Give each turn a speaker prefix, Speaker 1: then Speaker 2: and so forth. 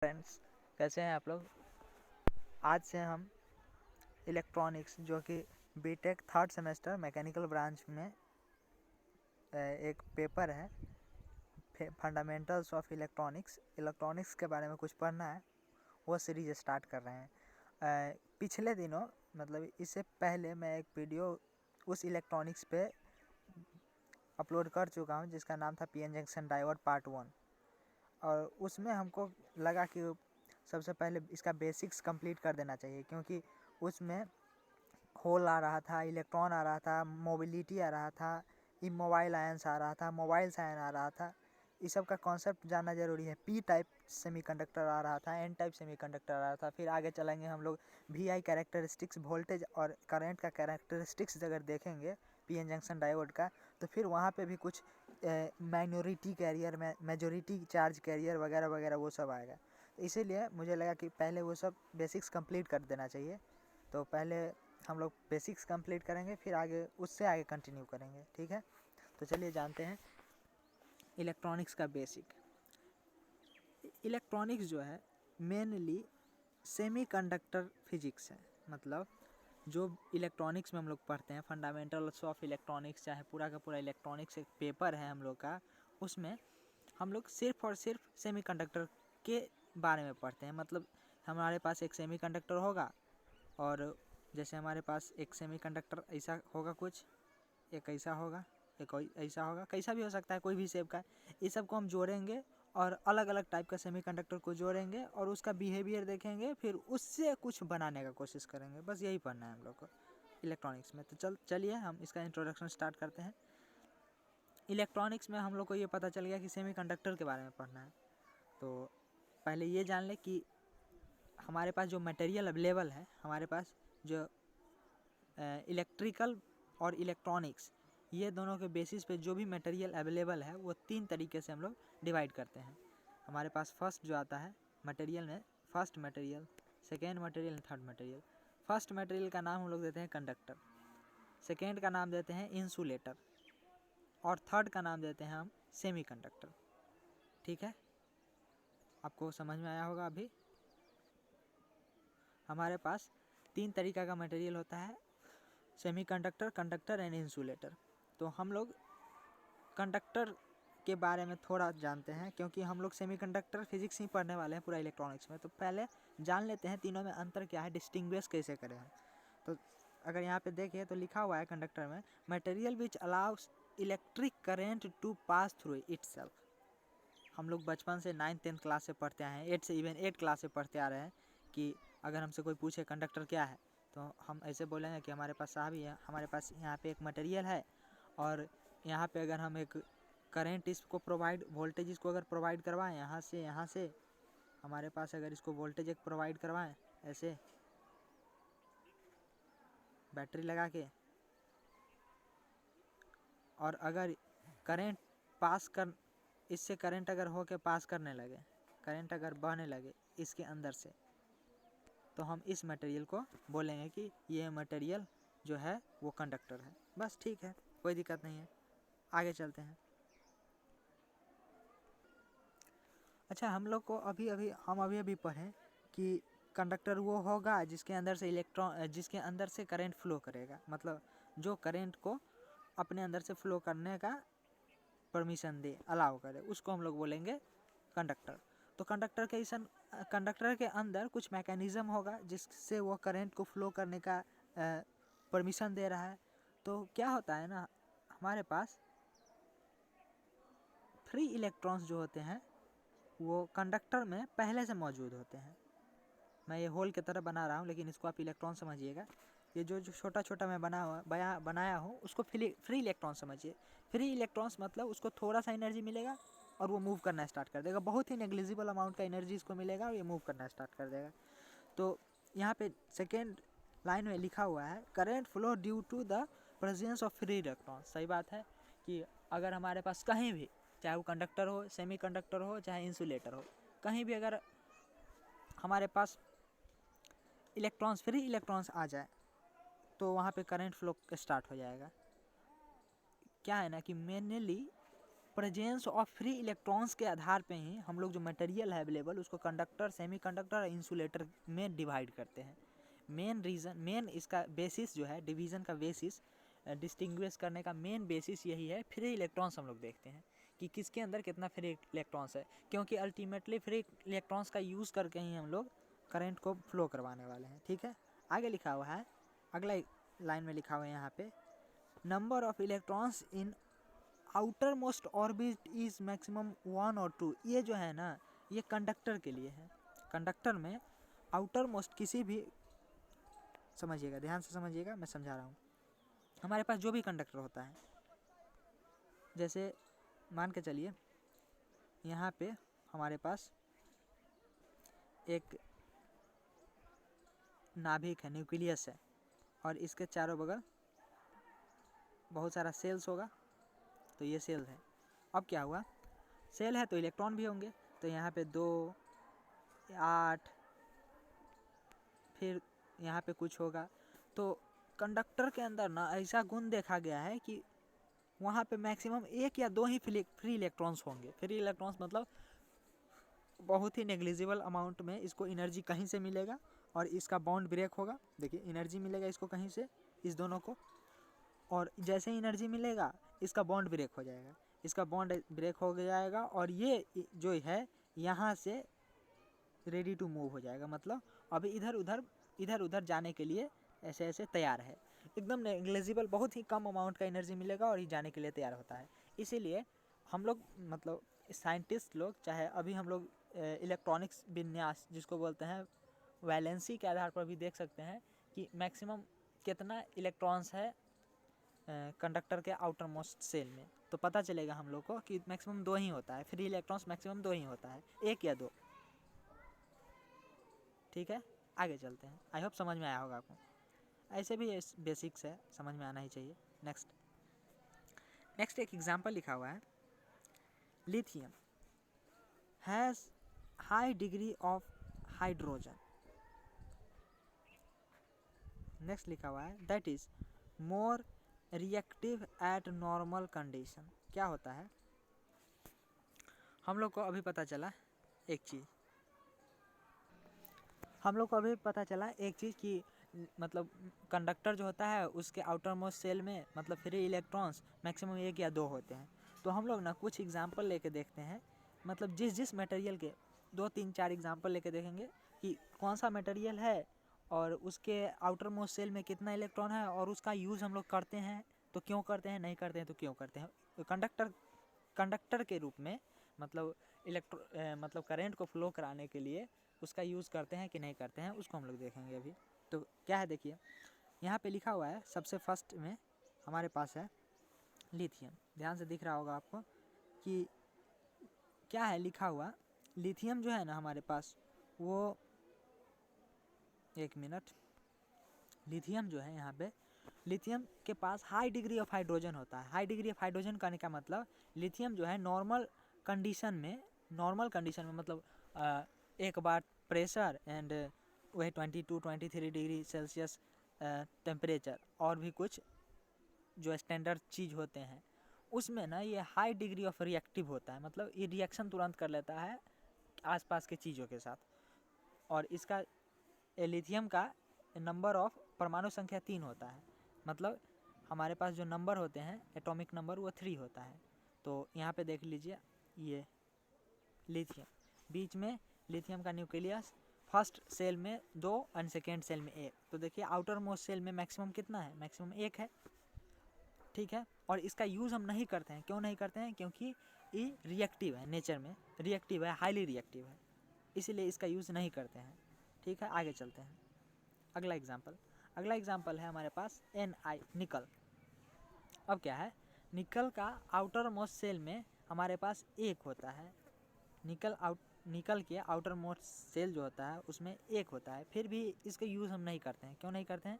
Speaker 1: Friends, कैसे हैं आप लोग। आज से हम इलेक्ट्रॉनिक्स जो कि BTech third semester mechanical branch में एक पेपर है फंडामेंटल्स ऑफ इलेक्ट्रॉनिक्स के बारे में कुछ पढ़ना है, वो सीरीज स्टार्ट कर रहे हैं। पिछले दिनों मतलब इससे पहले मैं एक वीडियो उस इलेक्ट्रॉनिक्स पे अपलोड कर चुका हूँ जिसका नाम था पीएन जंक्शन डायोड पार्ट 1। और उसमें हमको लगा कि सबसे पहले इसका बेसिक्स कंप्लीट कर देना चाहिए, क्योंकि उसमें होल आ रहा था, इलेक्ट्रॉन आ रहा था, मोबिलिटी आ रहा था, इमोबाइल आयंस आ रहा था, मोबाइल्स आयन आ रहा था। इस सब का कॉन्सेप्ट जानना ज़रूरी है। पी टाइप सेमीकंडक्टर आ रहा था, एन टाइप सेमीकंडक्टर आ रहा था। फिर आगे चलेंगे हम लोग वी आई कैरेक्टरिस्टिक्स, वोल्टेज और करंट का कैरेक्टरिस्टिक्स अगर देखेंगे पीएन जंक्शन डायोड का, तो फिर वहाँ पे भी कुछ minority carrier, majority charge carrier वगैरह वगैरह वो सब आएगा। इसीलिए मुझे लगा कि पहले वो सब बेसिक्स कंप्लीट कर देना चाहिए। तो पहले हम लोग बेसिक्स कंप्लीट करेंगे, फिर आगे उससे आगे कंटिन्यू करेंगे, ठीक है। तो चलिए जानते हैं इलेक्ट्रॉनिक्स का बेसिक। इलेक्ट्रॉनिक्स जो है मेनली सेमीकंडक्टर फिजिक्स है। मतलब जो इलेक्ट्रॉनिक्स में हम लोग पढ़ते हैं फंडामेंटल्स ऑफ इलेक्ट्रॉनिक्स, चाहे पूरा का पूरा इलेक्ट्रॉनिक्स एक पेपर है हम लोग का, उसमें हम लोग सिर्फ और सिर्फ सेमीकंडक्टर के बारे में पढ़ते हैं। मतलब हमारे पास एक सेमीकंडक्टर होगा, और जैसे हमारे पास एक सेमीकंडक्टर ऐसा होगा, कुछ एक ऐसा होगा, एक ऐसा होगा, कैसा भी हो सकता है, कोई भी शेप का। इस सब को हम जोड़ेंगे और अलग अलग टाइप का सेमीकंडक्टर को जोड़ेंगे और उसका बिहेवियर देखेंगे, फिर उससे कुछ बनाने का कोशिश करेंगे। बस यही पढ़ना है हम लोग को इलेक्ट्रॉनिक्स में। तो चलिए हम इसका इंट्रोडक्शन स्टार्ट करते हैं। इलेक्ट्रॉनिक्स में हम लोग को ये पता चल गया कि सेमीकंडक्टर के बारे में पढ़ना है। तो पहले ये जान ले कि हमारे पास जो मटेरियल अवेलेबल है, हमारे पास जो इलेक्ट्रिकल और इलेक्ट्रॉनिक्स, ये दोनों के बेसिस पे जो भी मटेरियल अवेलेबल है वो 3 तरीके से हम लोग डिवाइड करते हैं। हमारे पास फर्स्ट जो आता है मटेरियल में, first material, second material, third material. First material का नाम हम लोग देते हैं कंडक्टर, सेकेंड का नाम देते हैं इंसुलेटर, और थर्ड का नाम देते हैं हम सेमीकंडक्टर। ठीक है, आपको समझ में आया होगा अभी। हमारे पास 3 तरीका का मटेरियल होता है, सेमीकंडक्टर, कंडक्टर एंड इंसुलेटर। तो हम लोग कंडक्टर के बारे में थोड़ा जानते हैं, क्योंकि हम लोग सेमीकंडक्टर फिजिक्स ही पढ़ने वाले हैं पूरा इलेक्ट्रॉनिक्स में। तो पहले जान लेते हैं तीनों में अंतर क्या है, डिस्टिंग्विश कैसे करें हम। तो अगर यहाँ पे देखिए तो लिखा हुआ है कंडक्टर में, material which allows electric current to pass through itself. हम लोग बचपन से 9th-10th क्लास से पढ़ते आए हैं, 8 से इवन 8 क्लास से पढ़ते आ रहे हैं कि अगर हमसे कोई पूछे कंडक्टर क्या है, तो हम ऐसे बोलेंगे कि हमारे पास साहब ये हमारे पास यहाँ पे एक मटेरियल है, और यहाँ पे अगर हम एक करंट इसको प्रोवाइड, वोल्टेज इसको अगर प्रोवाइड करवाएं यहाँ से हमारे पास अगर इसको वोल्टेज एक प्रोवाइड करवाएं ऐसे बैटरी लगा के, और अगर करंट पास कर, इससे करंट अगर हो के पास करने लगे, करंट अगर बहने लगे इसके अंदर से, तो हम इस मटेरियल को बोलेंगे कि ये मटेरियल जो है वो कंडक्टर है। बस ठीक है, कोई दिक्कत नहीं है, आगे चलते हैं। अच्छा, हम लोग को अभी अभी पढ़ें कि कंडक्टर वो होगा जिसके अंदर से जिसके अंदर से करंट फ्लो करेगा। मतलब जो करंट को अपने अंदर से फ्लो करने का परमिशन दे, अलाउ करे, उसको हम लोग बोलेंगे कंडक्टर। तो कंडक्टर के अंदर कुछ मैकेनिज़्म होगा जिससे वो करंट को फ्लो करने का परमिशन दे रहा है। तो क्या होता है ना, हमारे पास फ्री इलेक्ट्रॉन्स जो होते हैं वो कंडक्टर में पहले से मौजूद होते हैं। मैं ये होल की तरह बना रहा हूँ, लेकिन इसको आप इलेक्ट्रॉन समझिएगा। ये जो छोटा छोटा मैं बनाया हूँ उसको फ्री इलेक्ट्रॉन समझिए। फ्री इलेक्ट्रॉन्स मतलब उसको थोड़ा सा एनर्जी मिलेगा और वो मूव करना स्टार्ट कर देगा। बहुत ही नेग्लिजिबल अमाउंट का एनर्जी इसको मिलेगा और ये मूव करना स्टार्ट कर देगा। तो यहाँ पे सेकेंड लाइन में लिखा हुआ है current flow due to the presence of free electron. सही बात है कि अगर हमारे पास कहीं भी, चाहे वो कंडक्टर हो, सेमीकंडक्टर हो, चाहे इंसुलेटर हो, कहीं भी अगर हमारे पास इलेक्ट्रॉन्स, फ्री इलेक्ट्रॉन्स आ जाए तो वहाँ पे करंट फ्लो स्टार्ट हो जाएगा। क्या है ना कि mainly presence of free electrons के आधार पे ही हम लोग जो मटेरियल है अवेलेबल उसको कंडक्टर, सेमीकंडक्टर और इंसुलेटर में डिवाइड करते हैं। मेन इसका बेसिस जो है, डिवीज़न का बेसिस, डिस्टिंग्विश करने का मेन बेसिस यही है। फ्री इलेक्ट्रॉन्स हम लोग देखते हैं कि किसके अंदर कितना फ्री इलेक्ट्रॉन्स है, क्योंकि अल्टीमेटली फ्री इलेक्ट्रॉन्स का यूज़ करके ही हम लोग करंट को फ्लो करवाने वाले हैं। ठीक है, आगे लिखा हुआ है, अगला लाइन में लिखा हुआ है यहाँ पे, number of electrons in outer most orbit is maximum 1 और 2। ये जो है ना, ये कंडक्टर के लिए है। कंडक्टर में आउटर मोस्ट किसी भी, समझिएगा, ध्यान से समझिएगा, मैं समझा रहा हूँ। हमारे पास जो भी कंडक्टर होता है, जैसे मान के चलिए यहाँ पे हमारे पास एक नाभिक है, न्यूक्लियस है, और इसके चारों बगल बहुत सारा सेल्स होगा, तो ये सेल है। अब क्या हुआ, सेल है तो इलेक्ट्रॉन भी होंगे, तो यहाँ पे 2, 8, फिर यहाँ पे कुछ होगा। तो कंडक्टर के अंदर ना ऐसा गुण देखा गया है कि वहाँ पे मैक्सिमम 1 या 2 ही फ्री इलेक्ट्रॉन्स होंगे। फ्री इलेक्ट्रॉन्स मतलब बहुत ही नेग्लिजिबल अमाउंट में इसको एनर्जी कहीं से मिलेगा और इसका बॉन्ड ब्रेक होगा। देखिए एनर्जी मिलेगा इसको कहीं से, इस दोनों को, और जैसे ही एनर्जी मिलेगा इसका बॉन्ड ब्रेक हो जाएगा, इसका बॉन्ड ब्रेक हो जाएगा और ये जो है यहाँ से रेडी टू मूव हो जाएगा। मतलब अभी इधर उधर जाने के लिए ऐसे ऐसे तैयार है। एकदम नेग्लिजिबल, बहुत ही कम अमाउंट का एनर्जी मिलेगा और ये जाने के लिए तैयार होता है। इसीलिए हम लोग मतलब साइंटिस्ट लोग, चाहे अभी हम लोग इलेक्ट्रॉनिक्स विन्यास जिसको बोलते हैं, वैलेंसी के आधार पर भी देख सकते हैं कि मैक्सिमम कितना इलेक्ट्रॉन्स है कंडक्टर के आउटर मोस्ट सेल में। तो पता चलेगा हम लोग को कि मैक्सिमम 2 ही होता है, फ्री इलेक्ट्रॉन्स मैक्सिमम 2 ही होता है, 1 या 2। ठीक है, आगे चलते हैं। आई होप समझ में आया होगा आपको। ऐसे भी बेसिक्स है, समझ में आना ही चाहिए। नेक्स्ट एक एग्जांपल लिखा हुआ है, lithium has high degree of hydrogen. Next लिखा हुआ है, that is more reactive eight normal condition. क्या होता है, हम लोग को अभी पता चला एक चीज़, कि मतलब कंडक्टर जो होता है उसके आउटर मोस्ट सेल में मतलब फ्री इलेक्ट्रॉन्स मैक्सिमम 1 या 2 होते हैं। तो हम लोग ना कुछ एग्जांपल लेके देखते हैं, मतलब जिस मटेरियल के 2, 3, 4 एग्जांपल लेके देखेंगे कि कौन सा मटेरियल है और उसके आउटर मोस्ट सेल में कितना इलेक्ट्रॉन है और उसका यूज़ हम लोग करते हैं तो क्यों करते हैं, नहीं करते हैं तो क्यों करते हैं। तो कंडक्टर के रूप में मतलब मतलब करंट को फ्लो कराने के लिए उसका यूज़ करते हैं कि नहीं करते हैं, उसको हम लोग देखेंगे अभी। तो क्या है, देखिए यहाँ पे लिखा हुआ है, सबसे फर्स्ट में हमारे पास है लिथियम। ध्यान से दिख रहा होगा आपको कि क्या है लिखा हुआ। लिथियम जो है ना हमारे पास, वो, एक मिनट, लिथियम जो है यहाँ पे, लिथियम के पास हाई डिग्री ऑफ हाइड्रोजन होता है। हाई डिग्री ऑफ हाइड्रोजन कहने का मतलब लिथियम जो है नॉर्मल कंडीशन में मतलब एक बार प्रेशर एंड वही 22-23 डिग्री सेल्सियस टेम्परेचर और भी कुछ जो स्टैंडर्ड चीज़ होते हैं उसमें ना ये हाई डिग्री ऑफ रिएक्टिव होता है। मतलब ये रिएक्शन तुरंत कर लेता है आसपास के चीज़ों के साथ। और इसका लिथियम का नंबर ऑफ परमाणु संख्या 3 होता है। मतलब हमारे पास जो नंबर होते हैं एटॉमिक नंबर, वो 3 होता है। तो यहाँ पे देख लीजिए, ये लिथियम, बीच में लिथियम का न्यूक्लियस, फर्स्ट सेल में 2 और सेकेंड सेल में 1। तो देखिए आउटर मोस्ट सेल में मैक्सिमम कितना है, मैक्सिमम 1 है। ठीक है, और इसका यूज़ हम नहीं करते हैं। क्यों नहीं करते हैं, क्योंकि ये रिएक्टिव है, नेचर में रिएक्टिव है, हाईली रिएक्टिव है, इसीलिए इसका यूज़ नहीं करते हैं। ठीक है, आगे चलते हैं। अगला एग्जाम्पल है हमारे पास Ni, निकल। अब क्या है, निकल का आउटर मोस्ट सेल में हमारे पास 1 होता है। निकल के आउटर मोस्ट सेल जो होता है उसमें 1 होता है, फिर भी इसका यूज़ हम नहीं करते हैं। क्यों नहीं करते हैं,